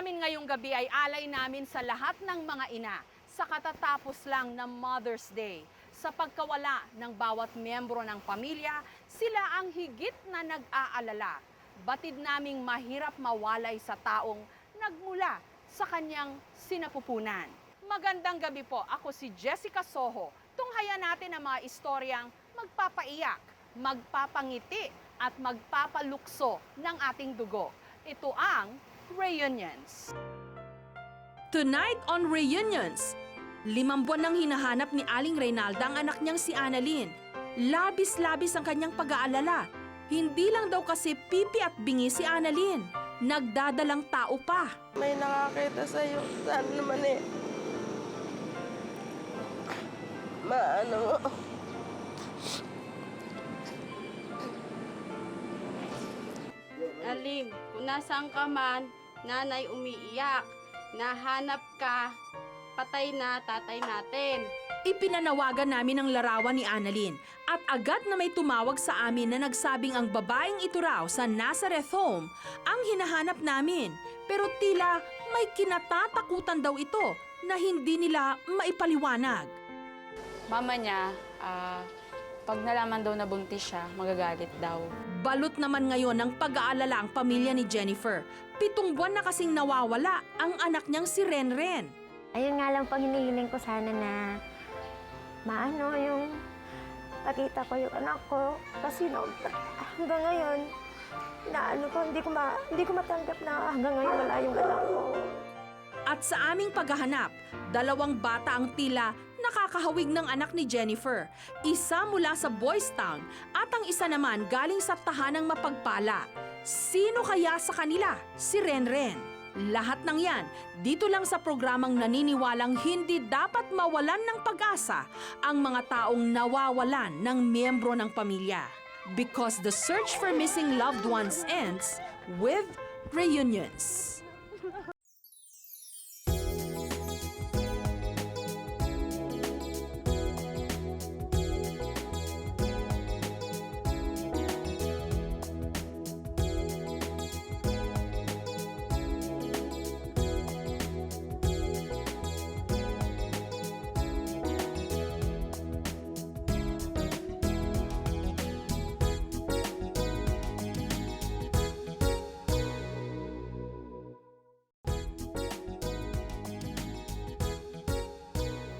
namin ngayong gabi ay alay namin sa lahat ng mga ina sa katatapos lang ng Mother's Day. Sa pagkawala ng bawat miyembro ng pamilya, sila ang higit na nag-aalala. Batid naming mahirap mawalay sa taong nagmula sa kanyang sinapupunan. Magandang gabi po, ako si Jessica Soho. Tunghayan natin ang mga istoryang magpapaiyak, magpapangiti at magpapalukso ng ating dugo. Ito ang Reunions. Tonight on Reunions, 5 buwan nang hinahanap ni Aling Reynalda ang anak niyang si Annalyn. Labis-labis ang kanyang pag-aalala. Hindi lang daw kasi pipi at bingi si Annalyn. Nagdadalang tao pa. May nakakita sa'yo. Saan naman eh? Maano mo? Aling, kung nasaan ka man, nanay umiiyak. Nahanap ka, patay na tatay natin. Ipinanawagan namin ang larawan ni Annalyn at agad na may tumawag sa amin na nagsabing ang babaeng ito raw sa Nazareth Home ang hinahanap namin. Pero tila may kinatatakutan daw ito na hindi nila maipaliwanag. Mama niya, pag nalaman daw na buntis siya, magagalit daw. Balot naman ngayon ng pag-aalala ang pamilya ni Jennifer. 7 buwan na kasing nawawala ang anak niyang si Renren. Ayun nga lang pang hinihiling ko sana na maano yung pakita ko yung anak ko. Kasi no, hanggang ngayon, naano ko, hindi ko matanggap na hanggang ngayon wala yung anak ko. At sa aming paghahanap, 2 bata ang tila nakakahawig ng anak ni Jennifer. Isa mula sa Boys Town at ang isa naman galing sa tahanang mapagpala. Sino kaya sa kanila? Si Renren. Lahat ng yan, dito lang sa programang naniniwalang hindi dapat mawalan ng pag-asa ang mga taong nawawalan ng miyembro ng pamilya. Because the search for missing loved ones ends with reunions.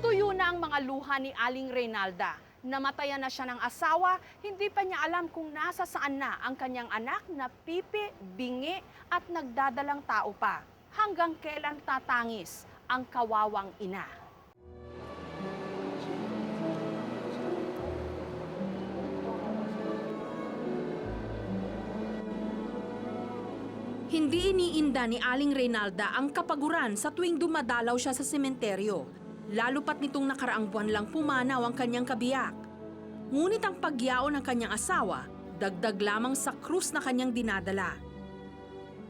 Tuyo na ang mga luha ni Aling Reynalda. Namatayan na siya ng asawa, hindi pa niya alam kung nasa saan na ang kanyang anak na pipi, bingi at nagdadalang tao pa. Hanggang kailan tatangis ang kawawang ina. Hindi iniinda ni Aling Reynalda ang kapaguran sa tuwing dumadalaw siya sa sementeryo. Lalo pat nitong nakaraang buwan lang pumanaw ang kanyang kabiyak. Ngunit ang pagyaon ng kanyang asawa, dagdag lamang sa krus na kanyang dinadala.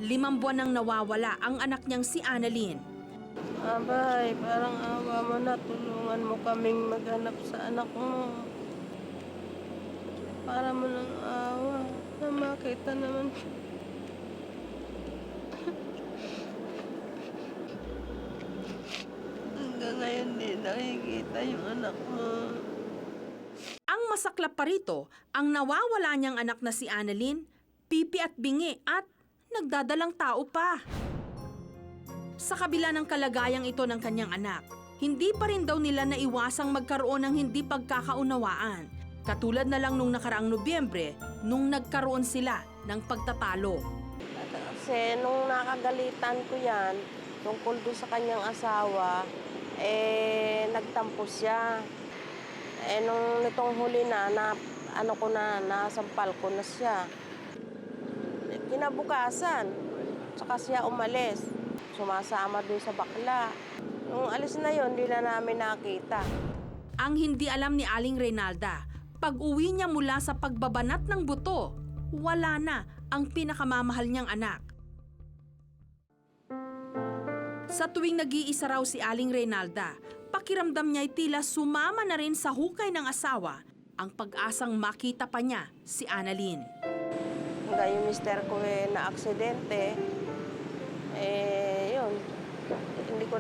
5 buwan nang nawawala ang anak niyang si Annalyn. Abay, parang awa mo na. Tulungan mo kaming maghanap sa anak mo. Para mo ng awa na makita naman. Hanggang ngayon di nakikita yung anak mo. Ang masaklap pa rito, ang nawawala niyang anak na si Annalyn, pipi at bingi at nagdadalang tao pa. Sa kabila ng kalagayang ito ng kanyang anak, hindi pa rin daw nila naiwasang magkaroon ng hindi pagkakaunawaan. Katulad na lang nung nakaraang Nobyembre, nung nagkaroon sila ng pagtatalo. Kasi nung nakagalitan ko yan, tungkol doon sa kanyang asawa, nagtampo siya. Nung nitong huli nasampal ko na siya. Kinabukasan, saka siya umalis. Sumasama doon sa bakla. Nung alis na yon, di na namin nakita. Ang hindi alam ni Aling Reynalda, pag-uwi niya mula sa pagbabanat ng buto, wala na ang pinakamamahal niyang anak. Sa tuwing nag-iisa raw si Aling Reynalda, pakiramdam niya ay tila sumama na rin sa hukay ng asawa ang pag-asang makita pa niya si Annalyn. Hanggang yung mister ko na aksidente, yun,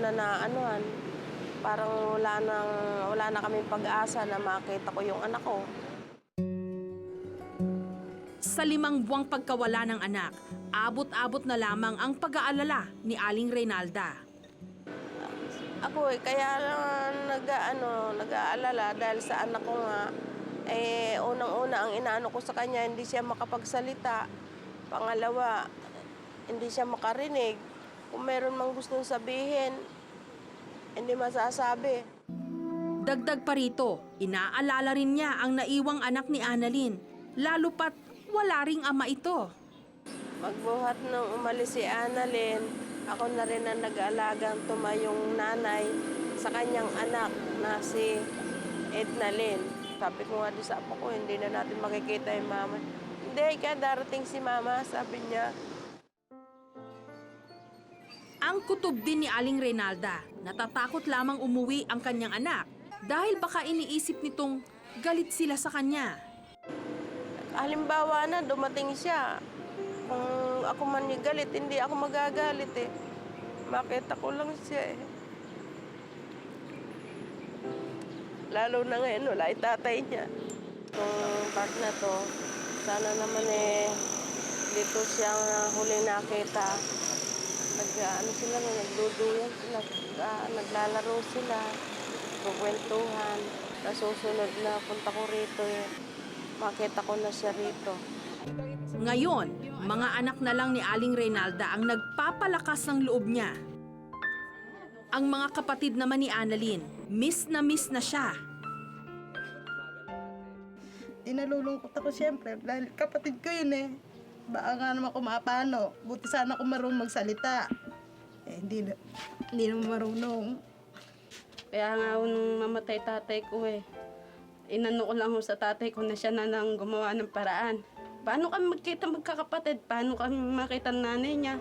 na anuhan. Parang wala na kaming pag-asa na makita ko yung anak ko. Sa 5 buwang pagkawala ng anak, abot-abot na lamang ang pag-aalala ni Aling Reynalda. Ako kaya lang nag-aalala dahil sa anak ko nga. Unang-una ang inaano ko sa kanya, hindi siya makapagsalita. Pangalawa, hindi siya makarinig. Kung meron mang gustong sabihin, hindi masasabi. Dagdag pa rito, inaalala rin niya ang naiwang anak ni Annalyn, lalo pat wala ring ama ito. Magbuhat nung umalis si Annalyn, ako na rin ang nag-aalagang tumayong nanay sa kanyang anak na si Ednalyn. Sabi ko nga doon sa apo ko, hindi na natin makikita yung mama. Hindi, kaya darating si mama, sabi niya. Ang kutob din ni Aling Reynalda, natatakot lamang umuwi ang kanyang anak dahil baka iniisip nitong galit sila sa kanya. Halimbawa na, dumating siya. Kung ako man yung galit, hindi ako magagalit eh. Makita ko lang siya eh. Lalo na ngayon, wala yung tatay niya. Itong part na to, sana naman dito siya huli nakita. Sila, nagduduyan sila, naglalaro sila, kukwentuhan. Nasusunod na punta ko rito makita ko na siya rito. Ngayon, mga anak na lang ni Aling Reynalda ang nagpapalakas ng loob niya. Ang mga kapatid naman ni Annalyn, miss na siya. Nalulungkot ako siyempre dahil kapatid ko yun eh. Baka nga naman kung mapano. Buti sana ako marunong magsalita. Hindi naman marunong. Kaya nga nung mamatay tatay ko inano ko lang sa tatay ko na siya na nang gumawa ng paraan. Paano kami magkita magkakapatid? Paano kami makita ng nanay niya?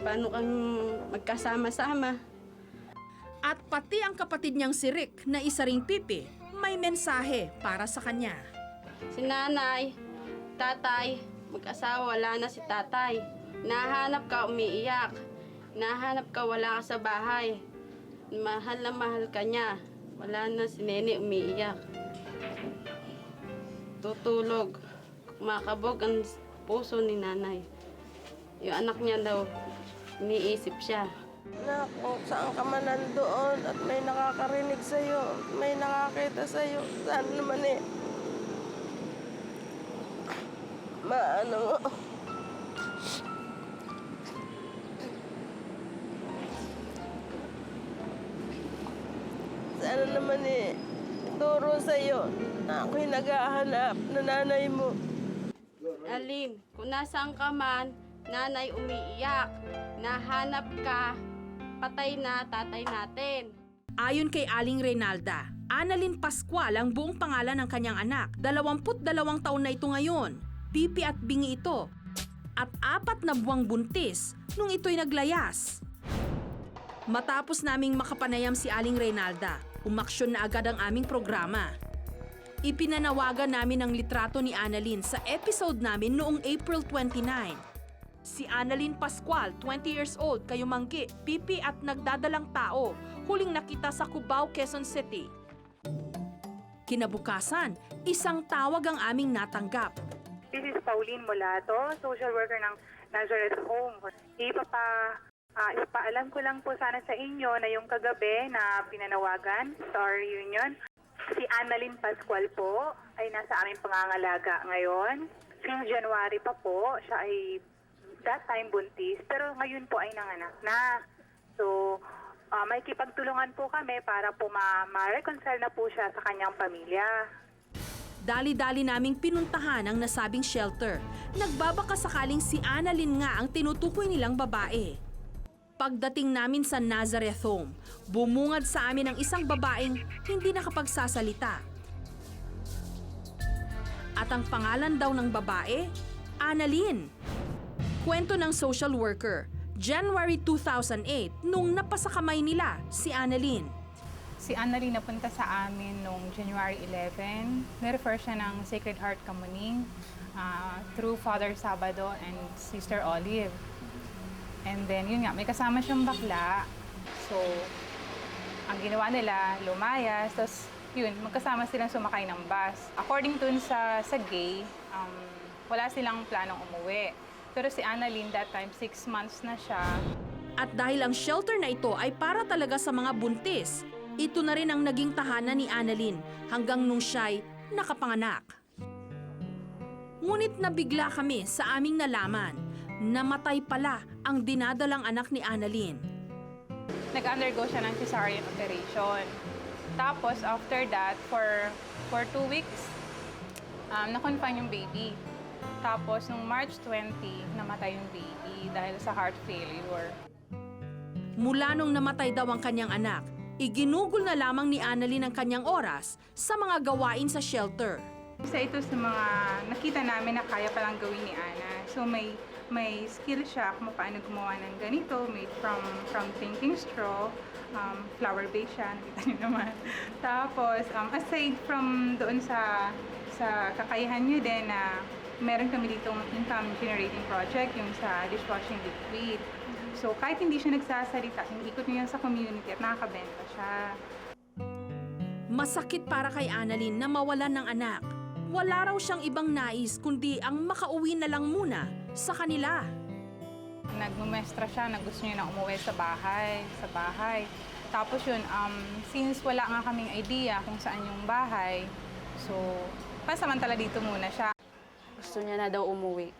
Paano kami magkasama-sama? At pati ang kapatid niyang si Rick na isa ring pipi, may mensahe para sa kanya. Si nanay, tatay, mag-asawa, wala na si tatay. Nahanap ka, umiiyak. Nahanap ka, wala ka sa bahay. Mahal na mahal ka niya. Wala na si nene, umiiyak. Tutulog. Kumakabog ang puso ni nanay. Yung anak niya daw, iniisip siya. Na kung saan ka man nandoon at may nakakarinig sa'yo, may nakakita sa'yo, saan naman maano mo. Sana naman turo sa'yo na ako'y naghahanap na nanay mo. Alin, kung nasaan ka man, nanay umiiyak. Nahanap ka, patay na tatay natin. Ayon kay Aling Reynalda, Annalyn Pascual ang buong pangalan ng kanyang anak. 22 taon na ito ngayon. Pipi at bingi ito. At 4 na buwang buntis nung ito'y naglayas. Matapos naming makapanayam si Aling Reynalda, umaksyon na agad ang aming programa. Ipinanawagan namin ang litrato ni Annalyn sa episode namin noong April 29. Si Annalyn Pascual, 20 years old, kayumanggi, pipi at nagdadalang tao, huling nakita sa Cubao, Quezon City. Kinabukasan, isang tawag ang aming natanggap. This is Pauline Mulato, social worker ng Nazareth Home. Ipaalam ko lang po sana sa inyo na yung kagabi na pinanawagan sa our reunion, si Annalyn Pascual po ay nasa aming pangangalaga ngayon. Since January pa po, siya ay that time buntis, pero ngayon po ay nanganak na. So, may kipagtulungan po kami para po ma-reconcile na po siya sa kanyang pamilya. Dali-dali naming pinuntahan ang nasabing shelter. Nagbabaka sakaling si Annalyn nga ang tinutukoy nilang babae. Pagdating namin sa Nazareth Home, bumungad sa amin ang isang babaeng hindi nakapagsasalita. At ang pangalan daw ng babae, Annalyn. Kwento ng social worker, January 2008 nung napasakamay nila si Annalyn. Si Annalyn napunta sa amin noong January 11. Nirefer siya ng Sacred Heart Kamuning through Father Sabado and Sister Olive. And then, yun nga, may kasama siyang bakla. So, ang ginawa nila, lumayas, tapos yun, magkasama silang sumakay ng bus. According dun sa gay, wala silang planong umuwi. Pero si Annalyn, that time, 6 months na siya. At dahil ang shelter na ito ay para talaga sa mga buntis, ito na rin ang naging tahanan ni Annalyn hanggang nung siya'y nakapanganak. Ngunit nabigla kami sa aming nalaman, namatay pala ang dinadalang anak ni Annalyn. Nag-undergo siya ng cesarean operation. Tapos, after that, for 2 weeks, na-confine yung baby. Tapos, nung March 20, namatay yung baby dahil sa heart failure. Mula nung namatay daw ang kanyang anak, iginugol na lamang ni Annalyn ang kanyang oras sa mga gawain sa shelter. Isa ito sa mga nakita namin na kaya palang gawin ni Ana. So may skill siya kung paano gumawa ng ganito, made from thinking straw, flower base siya, nakita niyo naman. Tapos aside from doon sa kakayahan niyo din na meron kami ditong income generating project, yung sa dishwashing liquid. So kahit hindi siya nagsasalita, iniikot niya sa community at nakakabenta siya. Masakit para kay Annalyn na mawalan ng anak. Wala raw siyang ibang nais kundi ang makauwi na lang muna sa kanila. Nagmumestra siya na gusto niya na umuwi sa bahay. Tapos yun, since wala nga kaming idea kung saan yung bahay, so pansamantala dito muna siya. Gusto niya na daw umuwi.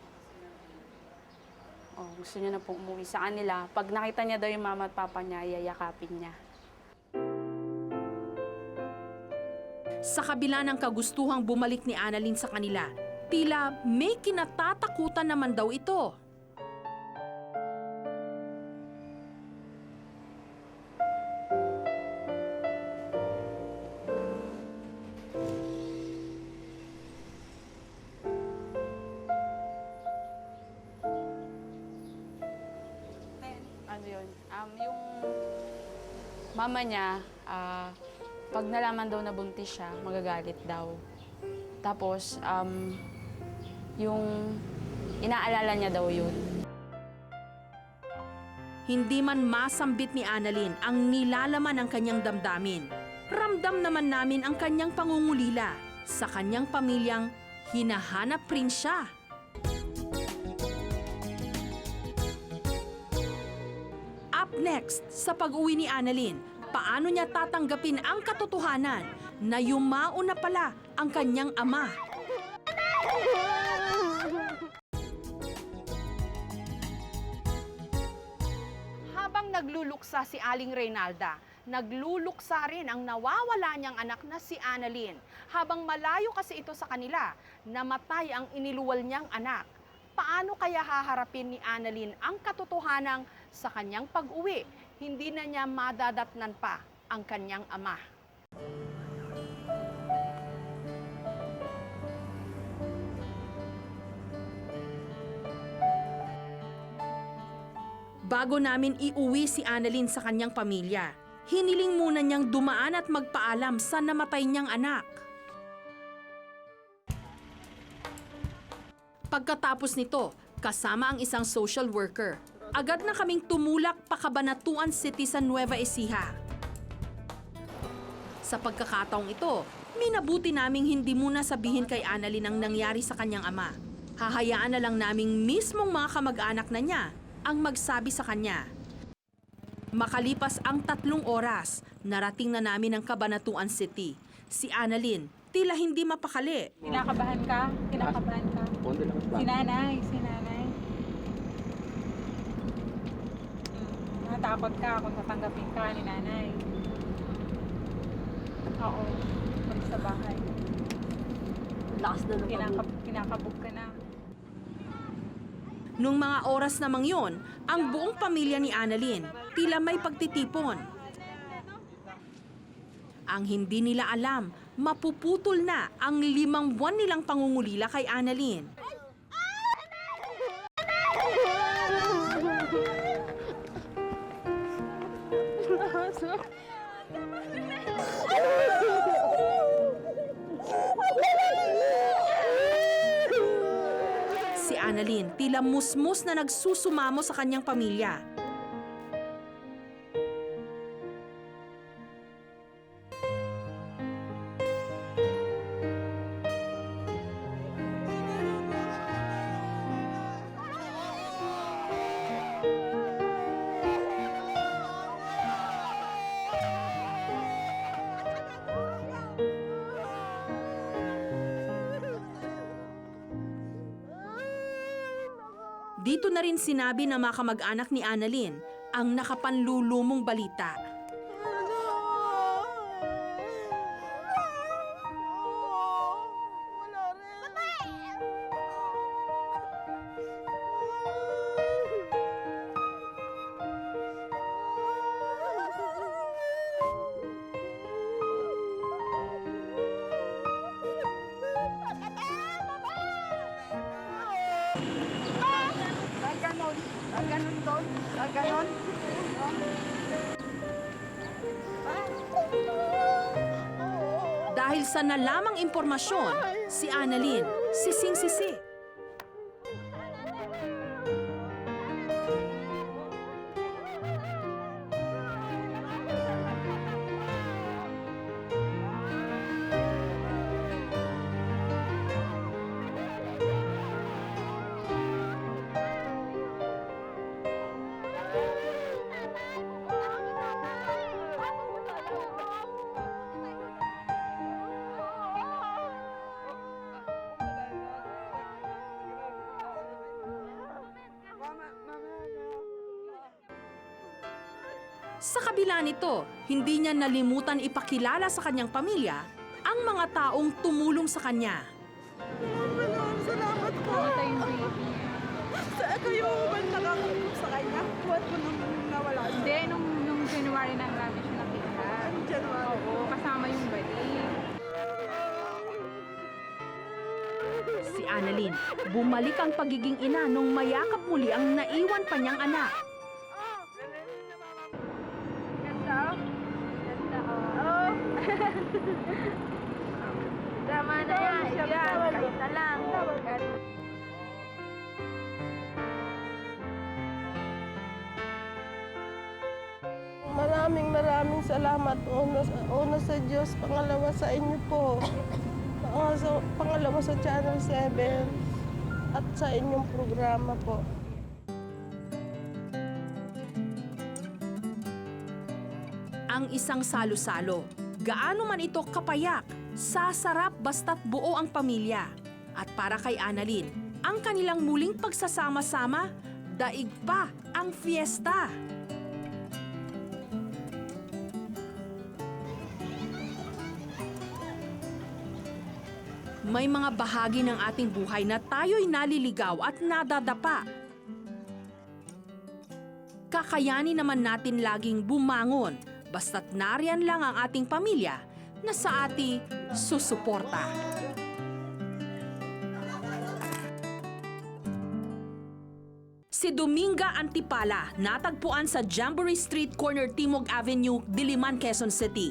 Gusto niya na pong umuwi sa kanila. Pag nakita niya daw yung mama at papa niya, yayakapin niya. Sa kabila ng kagustuhang bumalik ni Annalyn sa kanila, tila may kinatatakutan naman daw ito. Ano yun? Yung mama niya, pag nalaman daw na buntis siya, magagalit daw. Tapos, yung inaalala niya daw yun. Hindi man masambit ni Annalyn ang nilalaman ng kanyang damdamin. Ramdam naman namin ang kanyang pangungulila sa kanyang pamilyang hinahanap rin siya. Up next, sa pag-uwi ni Annalyn, paano niya tatanggapin ang katotohanan na yumao na pala ang kanyang ama. Habang nagluluksa si Aling Reynalda, nagluluksa rin ang nawawala niyang anak na si Annalyn. Habang malayo kasi ito sa kanila, namatay ang iniluwal niyang anak. Paano kaya haharapin ni Annalyn ang katotohanan sa kanyang pag-uwi? Hindi na niya madadatnan pa ang kanyang ama. Bago namin iuwi si Annalyn sa kanyang pamilya, hiniling muna niyang dumaan at magpaalam sa namatay niyang anak. Pagkatapos nito, kasama ang isang social worker, agad na kaming tumulak pa Cabanatuan City sa Nueva Ecija. Sa pagkakataong ito, minabuti naming hindi muna sabihin kay Annalyn ang nangyari sa kanyang ama. Hahayaan na lang naming mismong mga kamag-anak na niya ang magsabi sa kanya. Makalipas ang 3 oras, narating na namin ang Cabanatuan City. Si Annalyn, tila hindi mapakali. Kinakabahan ka? Kinakabahan ka? Si nanay. Natakot ka kung tatanggapin ka ni nanay. Oo. Pag sa bahay. Lakas na Kinakabog ka na. Nung mga oras namang yon, ang buong pamilya ni Annalyn tila may pagtitipon. Ang hindi nila alam, mapuputol na ang 5 buwan nilang pangungulila kay Annalyn. Si Annalyn tila musmus na nagsusumamo sa kanyang pamilya. Dito na rin sinabi na mga kamag-anak ni Annalyn ang nakapanlulumong balita. Dahil sa nalamang impormasyon, si Annalyn sising-sisi. Sa kabila nito, hindi niya nalimutan ipakilala sa kanyang pamilya ang mga taong tumulong sa kanya. Salamat po. Sa kayo ba nakakatulong sa kanya? Buwan ko nung nawala siya. Hindi, nung January na namin siya nakita. January. Oo, kasama yung bali. Si Annalyn, bumalik ang pagiging ina nung mayakap muli ang naiwan pa niyang anak. Tama na yan. Yan, kahit na lang. Maraming salamat. Una sa Diyos, pangalawa sa inyo po. Pangalawa sa Channel 7 at sa inyong programa po. Ang isang salo-salo, gaano man ito kapayak, sasarap basta't buo ang pamilya. At para kay Annalyn, ang kanilang muling pagsasama-sama, daig pa ang fiesta. May mga bahagi ng ating buhay na tayo'y naliligaw at nadadapa. Kakayanin naman natin laging bumangon, basta't nariyan lang ang ating pamilya na sa ating susuporta. Si Dominga Antipala, natagpuan sa Jamboree Street Corner, Timog Avenue, Diliman, Quezon City.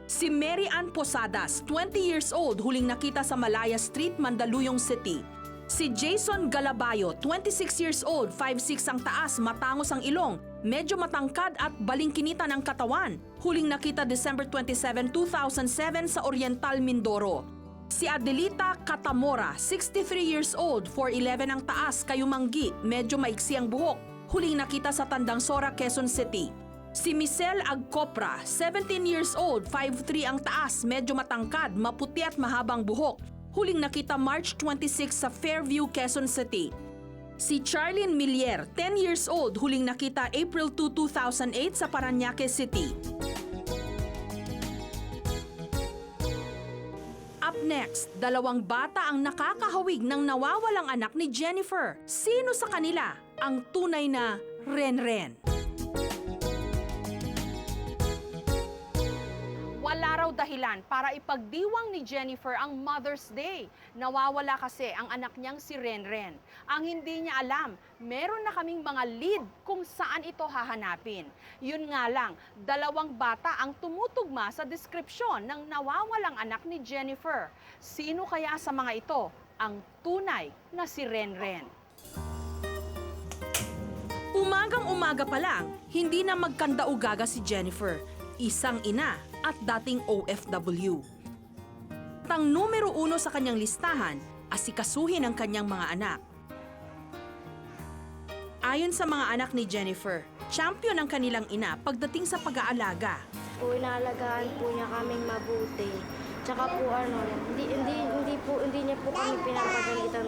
Si Mary Ann Posadas, 20 years old, huling nakita sa Malaya Street, Mandaluyong City. Si Jason Galabayo, 26 years old, 5'6" ang taas, matangos ang ilong, medyo matangkad at balingkinita ng katawan. Huling nakita December 27, 2007 sa Oriental, Mindoro. Si Adelita Catamora, 63 years old, 4'11" ang taas, kayumanggi, medyo maiksi ang buhok. Huling nakita sa Tandangsora, Quezon City. Si Michelle Agcopra, 17 years old, 5'3" ang taas, medyo matangkad, maputi at mahabang buhok. Huling nakita March 26 sa Fairview, Quezon City. Si Charlene Millier, 10 years old, huling nakita April 2, 2008 sa Parañaque City. Up next, 2 bata ang nakakahawig ng nawawalang anak ni Jennifer. Sino sa kanila ang tunay na Renren? Wala raw dahilan para ipagdiwang ni Jennifer ang Mother's Day. Nawawala kasi ang anak niyang si Renren. Ang hindi niya alam, meron na kaming mga lead kung saan ito hahanapin. Yun nga lang, 2 bata ang tumutugma sa deskripsyon ng nawawalang anak ni Jennifer. Sino kaya sa mga ito ang tunay na si Renren? Umagang-umaga pa lang, hindi na magkandaugaga si Jennifer, isang ina at dating OFW. Ang numero 1 sa kanyang listahan, asikasuhin ang kanyang mga anak. Ayon sa mga anak ni Jennifer, champion ang kanilang ina pagdating sa pag-aalaga. Inaalagaan po niya kaming mabuti. Tsaka po hindi niya po kami pinapagalitan.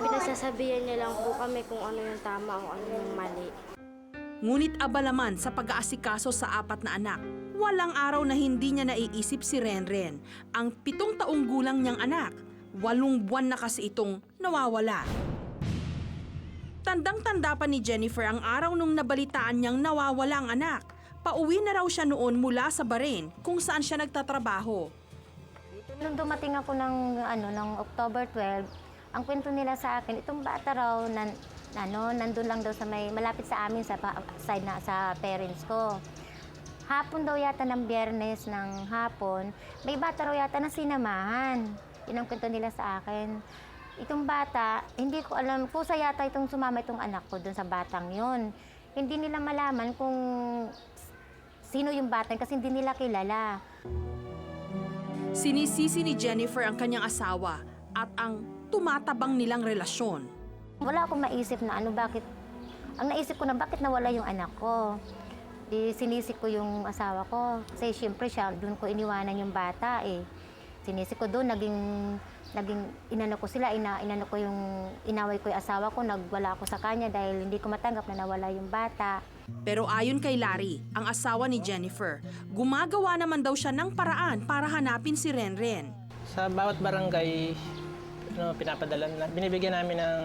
Pinasasabihan niya lang po kami kung ano yung tama o ano yung mali. Ngunit abalaman sa pag-aasikaso sa 4 na anak, walang araw na hindi niya naiisip si Renren, ang 7 taong gulang niyang anak. 8 buwan na kasi itong nawawala. Tandang-tanda pa ni Jennifer ang araw nung nabalitaan niyang nawawala ang anak. Pauwi na raw siya noon mula sa Bahrain kung saan siya nagtatrabaho. Nung dumating ako ng October 12, ang kwento nila sa akin, itong bata raw nandun lang daw sa malapit sa amin sa side na sa parents ko. Hapon daw yata ng Biyernes ng hapon, may bata raw yata na sinamahan. Yun ang kwento nila sa akin. Itong bata, hindi ko alam, kusa yata itong sumama itong anak ko dun sa batang yun. Hindi nila malaman kung sino yung bata kasi hindi nila kilala. Sinisisi ni Jennifer ang kanyang asawa at ang tumatabang nilang relasyon. Wala akong maisip na bakit, ang naisip ko na bakit nawala yung anak ko. Di sinisi ko yung asawa ko kasi siyempre siya, doon ko iniwanan yung bata eh. Sinisi ko doon, naging inano ko sila, inaway ko yung asawa ko, nagwala ako sa kanya dahil hindi ko matanggap na nawala yung bata. Pero ayon kay Larry, ang asawa ni Jennifer, gumagawa naman daw siya ng paraan para hanapin si Renren. Sa bawat barangay, binibigyan namin ng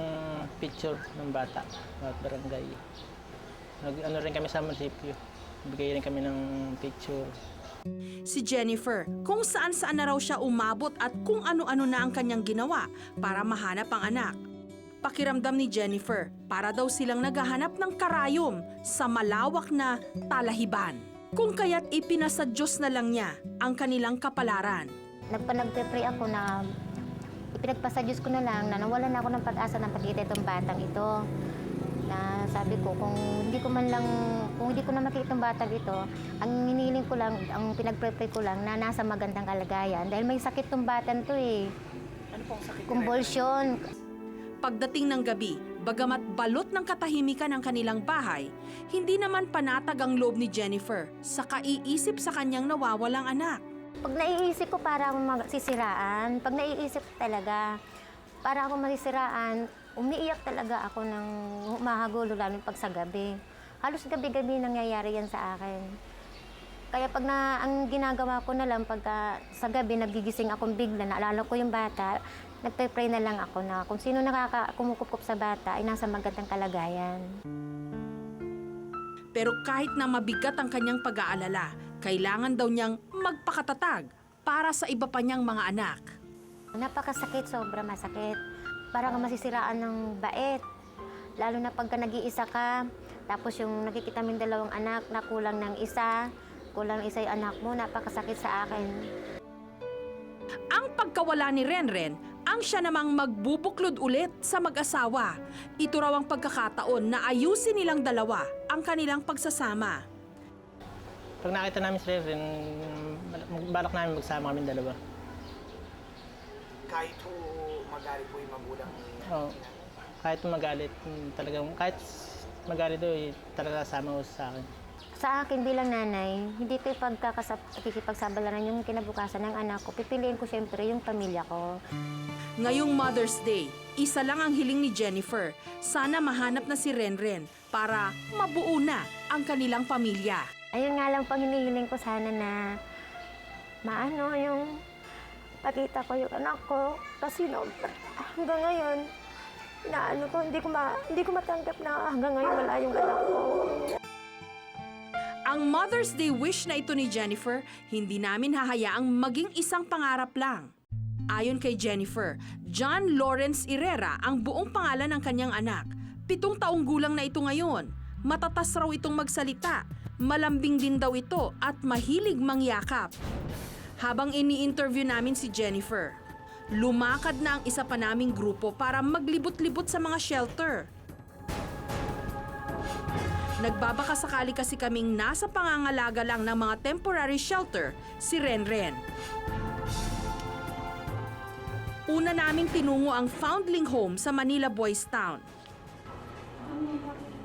picture ng bata, bawat barangay. Rin kami sa munisipyo, bigay rin kami ng picture. Si Jennifer, kung saan-saan na raw siya umabot at kung ano-ano na ang kanyang ginawa para mahanap ang anak. Pakiramdam ni Jennifer, para daw silang naghahanap ng karayom sa malawak na talahiban. Kung kaya't ipinasadyos na lang niya ang kanilang kapalaran. Nagpe-pray ako na ipinagpasa Diyos ko na lang na nawalan na ako ng pag-asa ng pagkita itong batang ito. Na sabi ko, kung hindi ko na makita itong batang ito, ang hinihiling ko lang, ang pinagpre-pray ko lang na nasa magandang kalagayan. Dahil may sakit itong batang to eh. Ano pong sakit? Convulsion. Pagdating ng gabi, bagamat balot ng katahimikan ang kanilang bahay, hindi naman panatag ang loob ni Jennifer sa kaiisip sa kanyang nawawalang anak. Pag naiisip ko, para akong masisiraan. Pag naiisip ko talaga, para akong masisiraan, umiiyak talaga ako ng mahagulo, lalo pag sa gabi. Halos gabi-gabi nangyayari yan sa akin. Kaya ang ginagawa ko na lang, pagka sa gabi nagigising akong bigla, naalala ko yung bata, nagpe-pray na lang ako na kung sino kumukup sa bata ay nasa magandang kalagayan. Pero kahit na mabigat ang kanyang pag-aalala, kailangan daw niyang magpakatatag para sa iba pa niyang mga anak. Napakasakit, sobra masakit. Parang masisiraan ng bait. Lalo na pagka nag-iisa ka, tapos yung nakikita mo yung 2 anak na kulang isa yung anak mo, napakasakit sa akin. Ang pagkawala ni Renren, ang siya namang magbubuklod ulit sa mag-asawa. Ito raw ang pagkakataon na ayusin nilang dalawa ang kanilang pagsasama. Pag nakita namin si Renren, balak namin magsama kami dalawa. Kahit po magalit po yung magulang niya. Oo. Kahit magalit, talaga sama ko sa akin. Sa akin bilang nanay, hindi ko ikikipagsabalaran yung kinabukasan ng anak ko. Pipiliin ko siyempre yung pamilya ko. Ngayong Mother's Day, isa lang ang hiling ni Jennifer. Sana mahanap na si Renren para mabuo na ang kanilang pamilya. Ayun nga lang pang hinihiling ko sana na yung pakita ko yung anak ko. Kasi hanggang ngayon, hindi ko matanggap na hanggang ngayon wala yung anak ko. Ang Mother's Day wish na ito ni Jennifer, hindi namin hahayaang maging isang pangarap lang. Ayon kay Jennifer, John Lawrence Herrera ang buong pangalan ng kanyang anak. 7 taong gulang na ito ngayon. Matatas raw itong magsalita, malambing din daw ito at mahilig mangyakap. Habang ini-interview namin si Jennifer, lumakad na ang isa pa naming grupo para maglibot-libot sa mga shelter. Nagbabaka sakali kasi kaming nasa pangangalaga lang ng mga temporary shelter si Renren. Una naming tinungo ang Foundling Home sa Manila Boys Town.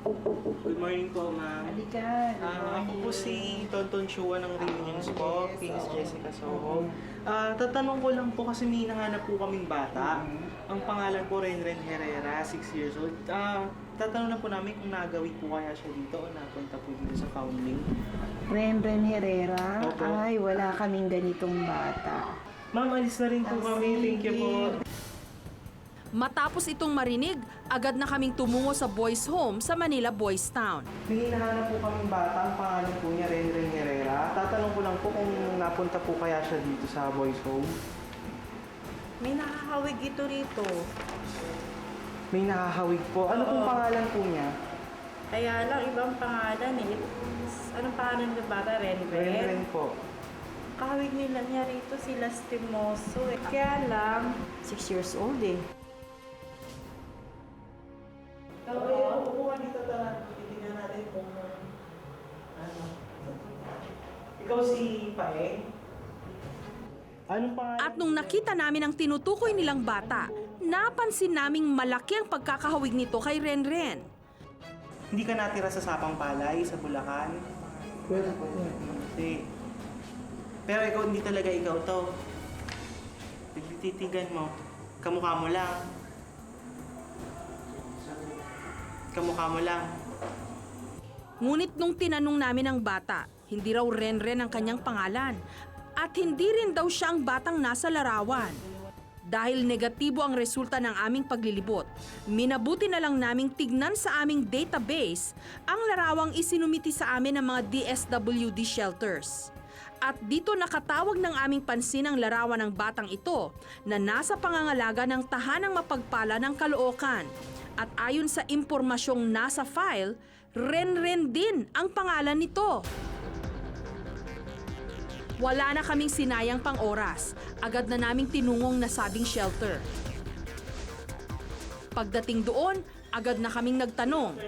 Good morning po, ma'am. Halika. Ako po si Tonton Chua ng Reunions po, Kings Jessica Soho. Tatanong ko lang po kasi may nahanap po kaming bata. Ang pangalan po Renren Herrera, 6 years old. Tatanong lang po namin kung nagawi po kaya siya dito o napunta po dito sa founding. Renren Herrera? Opo. Ay, wala kaming ganitong bata. Ma'am, alis na rin po kami. Thank you po. Matapos itong marinig, agad na kaming tumungo sa boys' home sa Manila Boys Town. May hinahanap po kaming bata. Ang pangalan po niya Renren Herrera. Tatanong ko lang po kung napunta po kaya siya dito sa boys' home. May nakakawig ito rito. May nakahawig po. Ano pong pangalan po niya? Kaya lang, ibang pangalan eh. Anong pangalan ng bata? Renren po. Kahawig nila niya rito si Lastimoso eh. Kaya lang, 6 years old eh. Titignan natin kung ano. Ikaw si Paeng? Anong pangalan? At nung nakita namin ang tinutukoy nilang bata, napansin naming malaki ang pagkakahawig nito kay Renren. Hindi ka natira sa Sapang Palay, sa Bulacan? Pwede po. Hindi. Pero ikaw, hindi talaga ikaw to. Titigan mo. Kamukha mo lang. Kamukha mo lang. Ngunit nung tinanong namin ang bata, hindi raw Renren ang kanyang pangalan at hindi rin daw siya ang batang nasa larawan. Dahil negatibo ang resulta ng aming paglilibot, minabuti na lang naming tignan sa aming database ang larawang isinumiti sa amin ng mga DSWD shelters. At dito nakatawag ng aming pansin ang larawan ng batang ito na nasa pangangalaga ng tahanang mapagpala ng Caloocan. At ayon sa impormasyong nasa file, Renren din ang pangalan nito. Wala na kaming sinayang pang oras. Agad na naming tinungong nasabing shelter. Pagdating doon, agad na kaming nagtanong.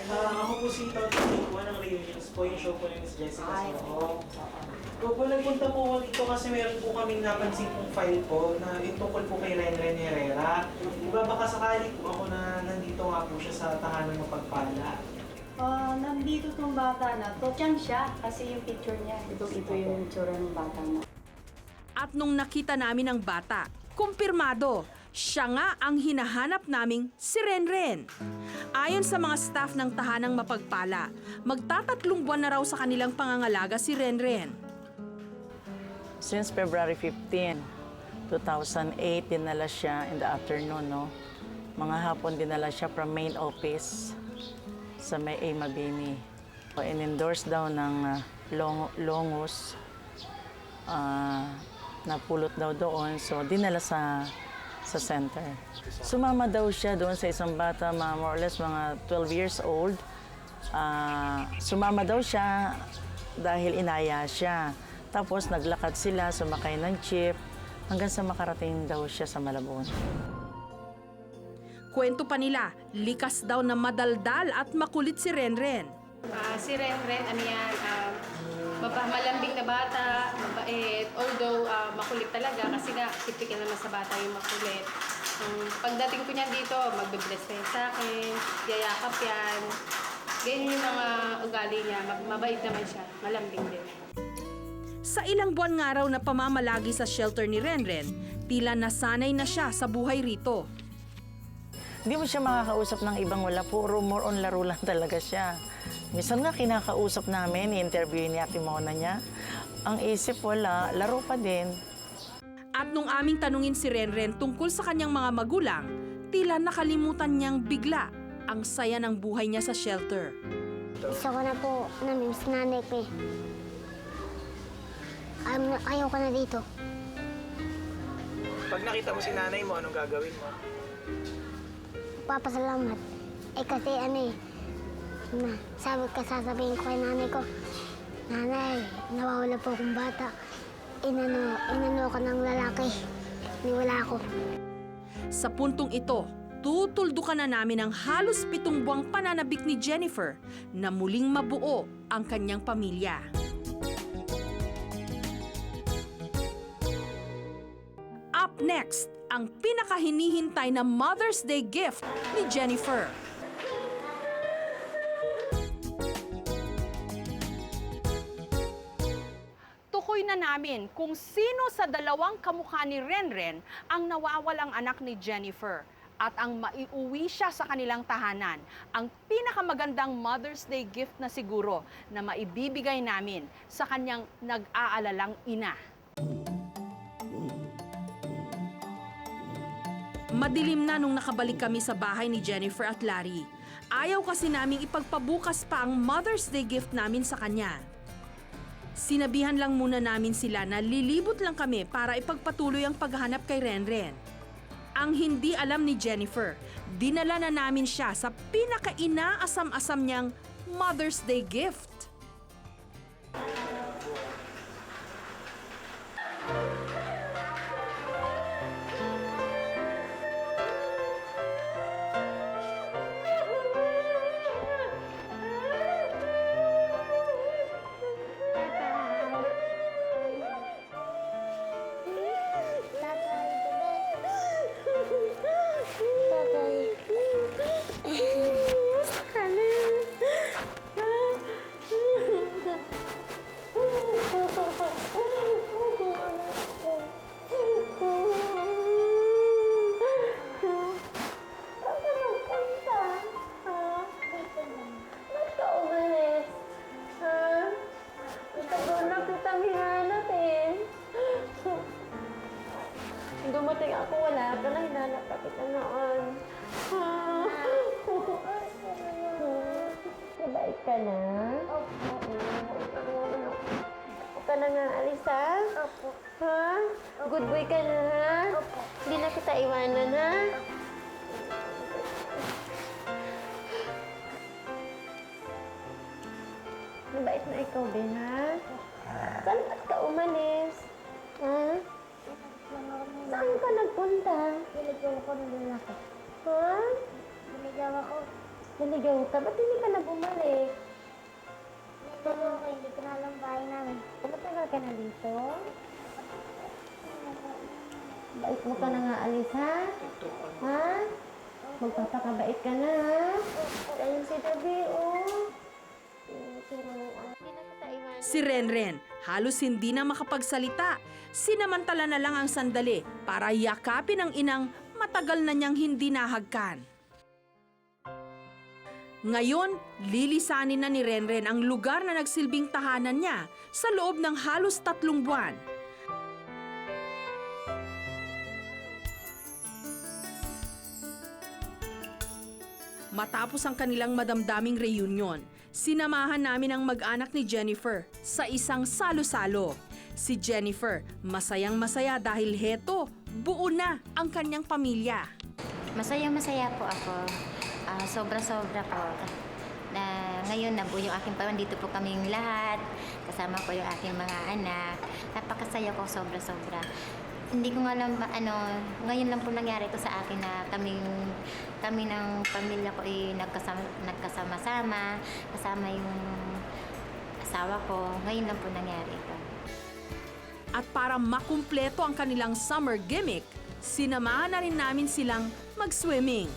Ako po si Tonton Chua ng Reunions po, yung show po ni Miss Jessica Soho. Kung nagpunta po ako dito kasi meron po kaming napansin pong file po na itungkol po kay Renren Herrera. Diba baka sakali po ako na nandito nga po siya sa tahanang mapagpala. Nandito tong bata na to. Diyan siya kasi yung picture niya. Ito yung itsura ng bata mo. At nung nakita namin ang bata, kumpirmado, siya nga ang hinahanap naming si Renren. Ayon sa mga staff ng tahanang mapagpala, magtatatlong buwan na raw sa kanilang pangangalaga si Renren. Since February 15, 2008, dinala siya in the afternoon, no? Mga hapon dinala siya from main office sa may A. Mabini. In-endorse daw ng Longus, napulot daw doon, so dinala sa center. Sumama daw siya doon sa isang bata, more or less mga 12 years old. Sumama daw siya dahil inaya siya. Tapos naglakad sila, sumakay ng jeep, hanggang sa makarating daw siya sa Malabon. Kwento pa nila, likas daw na madaldal at makulit si Renren. Si Renren, malambing na bata, mabait. Although makulit talaga kasi nga typical naman sa bata yung makulit. Pagdating ko niya dito, magbe-bless tayo sa akin, yayakap yan. Ganyan yung mga ugali niya. Mabait naman siya, malambing din. Sa ilang buwan nga raw na pamamalagi sa shelter ni Renren, tila nasanay na siya sa buhay rito. Hindi mo siya makakausap ng ibang wala. Puro more on laro lang talaga siya. Minsan nga kinakausap namin, i-interview ni Ate Mona niya. Ang isip wala, laro pa din. At nung aming tanungin si Renren tungkol sa kanyang mga magulang, tila nakalimutan niyang bigla ang saya ng buhay niya sa shelter. Gusto ko na po na-miss nanay ko eh. Ayaw ko na dito. Pag nakita mo si nanay mo, anong gagawin mo? Papasalamat. Kasi sasabihin ko kay nanay ko, Nanay, nawawala po akong bata. Inano ko ng lalaki. Niwala ako. Sa puntong ito, tutuldukan na namin ang halos 7 buwang pananabik ni Jennifer na muling mabuo ang kanyang pamilya. Up next, ang pinakahinihintay na Mother's Day gift ni Jennifer. Tingnan namin kung sino sa dalawang kamukha ni Renren ang nawawalang anak ni Jennifer at ang maiuwi siya sa kanilang tahanan. Ang pinakamagandang Mother's Day gift na siguro na maibibigay namin sa kanyang nag-aalalang ina. Madilim na nung nakabalik kami sa bahay ni Jennifer at Larry. Ayaw kasi naming ipagpabukas pa ang Mother's Day gift namin sa kanya. Sinabihan lang muna namin sila na lilibot lang kami para ipagpatuloy ang paghahanap kay Renren. Ang hindi alam ni Jennifer, dinala na namin siya sa pinaka-inaasam-asam niyang Mother's Day gift. Dumating ako, wala ka na, hinanap ka kita noon. Mabait ka na? Opo. Huwag ka na nga alis, ha? Opo. Ha? Good boy ka na, ha? Opo. Hindi na kita iwanan, ha? Mabait na ikaw, Ben, ha? Saan ba't ka umalis? Ha? Saan ka nagpunta? Naligaw ko ng lalaki. Ha? Naligaw ako. Naligaw ka? Ba't hindi ka na bumalik? Naligaw ako, hindi ko na alam bahay namin. Matagal ka na dito? Bait mo ka na nga alis, ha? Ha? Magpapakabait ka na, ha? Ayun si Dabi, oh. Si Renren, halos hindi na makapagsalita. Sinamantala na lang ang sandali para yakapin ang inang matagal na niyang hindi nahagkan. Ngayon, lilisanin na ni Renren ang lugar na nagsilbing tahanan niya sa loob ng halos 3 buwan. Matapos ang kanilang madamdaming reunion, sinamahan namin ang mag-anak ni Jennifer sa isang salo-salo. Si Jennifer, masayang-masaya dahil heto, buo na ang kanyang pamilya. Masayang-masaya po ako. Sobra-sobra po. Na ngayon nabuo yung aking pamilya. Dito po kaming lahat. Kasama ko yung aking mga anak. Napakasaya ko, sobra-sobra. Hindi ko nga alam, ngayon lang po nangyari ito sa akin na kami ng pamilya ko ay nagkasama-sama, kasama yung asawa ko. Ngayon lang po nangyari ito. At para makumpleto ang kanilang summer gimmick, sinamahan na rin namin silang mag-swimming.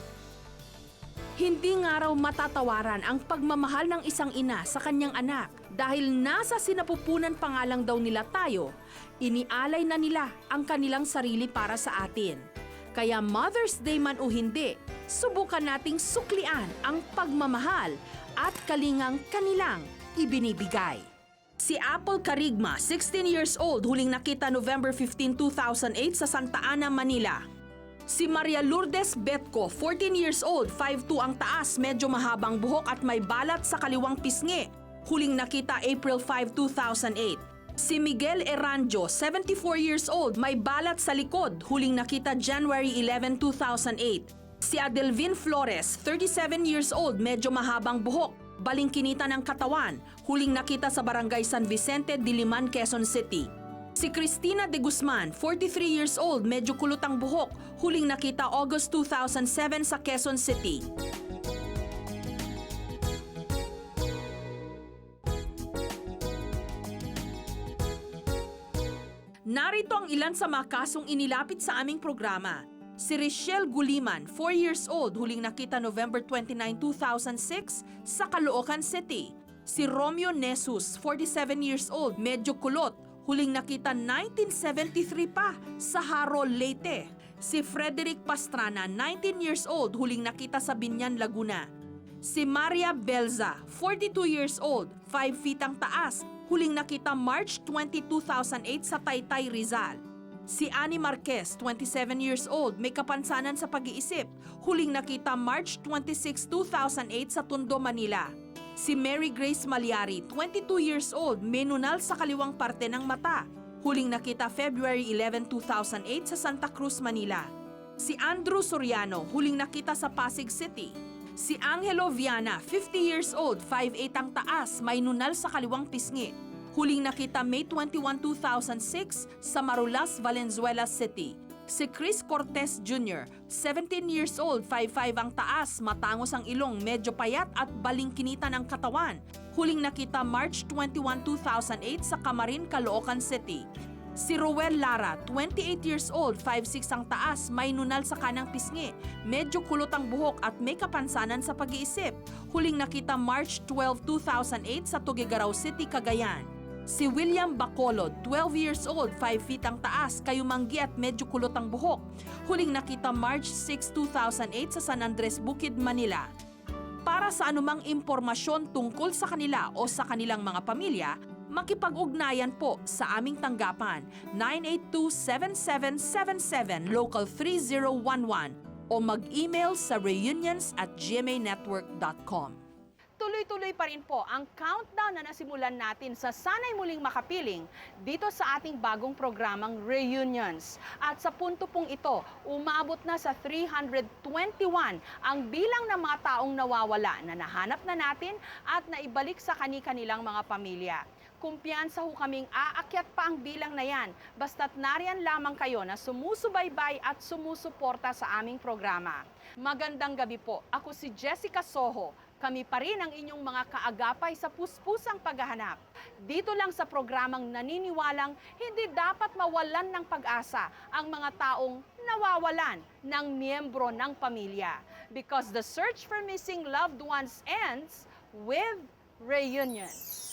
Hindi nga raw matatawaran ang pagmamahal ng isang ina sa kanyang anak dahil nasa sinapupunan pa nga lang daw nila tayo, inialay na nila ang kanilang sarili para sa atin. Kaya Mother's Day man o hindi, subukan nating suklian ang pagmamahal at kalingang kanilang ibinibigay. Si Apple Carigma, 16 years old, huling nakita November 15, 2008 sa Santa Ana, Manila. Si Maria Lourdes Betco, 14 years old, 5'2" ang taas, medyo mahabang buhok at may balat sa kaliwang pisngi. Huling nakita April 5, 2008. Si Miguel Eranjo, 74 years old, may balat sa likod, huling nakita January 11, 2008. Si Adelvin Flores, 37 years old, medyo mahabang buhok, balingkinita ng katawan, huling nakita sa Barangay San Vicente, Diliman, Quezon City. Si Cristina de Guzman, 43 years old, medyo kulot ang buhok, huling nakita August 2007 sa Quezon City. Narito ang ilan sa mga kasong inilapit sa aming programa. Si Richelle Guliman, 4 years old, huling nakita November 29, 2006 sa Caloocan City. Si Romeo Nesus, 47 years old, medyo kulot, huling nakita 1973 pa sa Haro, Leyte. Si Frederick Pastrana, 19 years old, huling nakita sa Binyan, Laguna. Si Maria Belza, 42 years old, 5 feet ang taas, huling nakita March 20, 2008 sa Taytay, Rizal. Si Annie Marquez, 27 years old, may kapansanan sa pag-iisip, huling nakita March 26, 2008 sa Tondo, Manila. Si Mary Grace Malyari, 22 years old, may nunal sa kaliwang parte ng mata, huling nakita February 11, 2008 sa Santa Cruz, Manila. Si Andrew Soriano, huling nakita sa Pasig City. Si Angelo Viana, 50 years old, 5'8 ang taas, may nunal sa kaliwang pisngi. Huling nakita May 21, 2006 sa Marulas, Valenzuela City. Si Chris Cortez Jr., 17 years old, 5'5 ang taas, matangos ang ilong, medyo payat at balingkinitan ang katawan. Huling nakita March 21, 2008 sa Camarin, Caloocan City. Si Roel Lara, 28 years old, 5'6 ang taas, may nunal sa kanang pisngi, medyo kulot ang buhok at may kapansanan sa pag-iisip. Huling nakita March 12, 2008 sa Tuguegarao City, Cagayan. Si William Bacolod, 12 years old, 5 feet ang taas, kayumanggi at medyo kulot ang buhok. Huling nakita March 6, 2008 sa San Andres Bukid, Manila. Para sa anumang impormasyon tungkol sa kanila o sa kanilang mga pamilya, makipag-ugnayan po sa aming tanggapan 982-7777 Local 3011 o mag-email sa reunions@gmanetwork.com. Tuloy-tuloy pa rin po ang countdown na nasimulan natin sa Sana'y Muling Makapiling dito sa ating bagong programang Reunions. At sa punto pong ito, umabot na sa 321 ang bilang ng mga taong nawawala na nahanap na natin at naibalik sa kani-kanilang mga pamilya. Kumpiyansa ho kaming aakyat pa ang bilang na yan, basta't nariyan lamang kayo na sumusubaybay at sumusuporta sa aming programa. Magandang gabi po, ako si Jessica Soho. Kami pa rin ang inyong mga kaagapay sa puspusang paghahanap. Dito lang sa programang naniniwalang hindi dapat mawalan ng pag-asa ang mga taong nawawalan ng miyembro ng pamilya. Because the search for missing loved ones ends with reunions.